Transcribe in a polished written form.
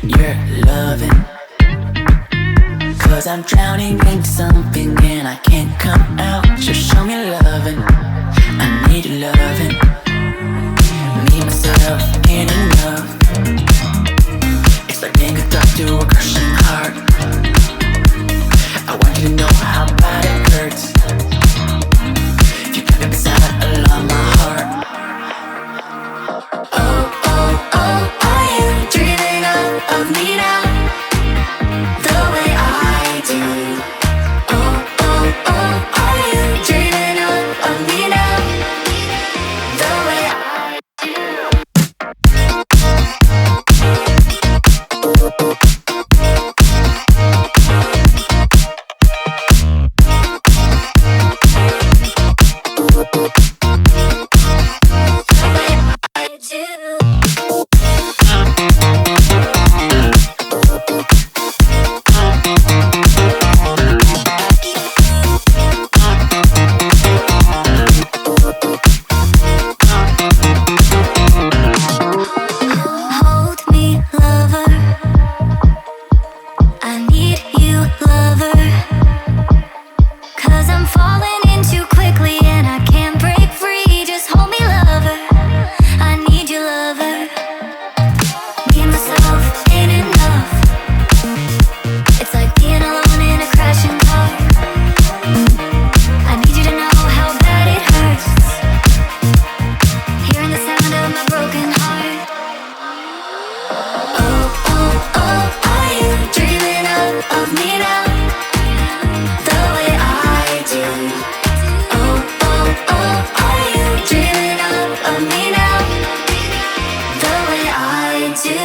You're loving, 'cause I'm drowning in something and I can't come out. Just show me loving, I need your loving. Me, myself, ain't enough. It's like being hooked up to a crushing heart. I want you to know how bad it hurts. You got me beside along my heart. Oh, oh, oh, are you dreaming of me now? The way I do. Oh, oh, oh, are you dreaming of me now? The way I do. Hold me, lover. I need you, lover. 'Cause I'm falling in too quickly and I can't break free. Just hold me, lover. I need you, lover. Me and myself ain't enough. It's like being alone in a crashing car. I need you to know how bad it hurts. Hearing the sound of my broken heart. Oh, oh, oh, are you dreaming of me now? The way I do. Oh, oh, oh, are you dreaming of me now? The way I do.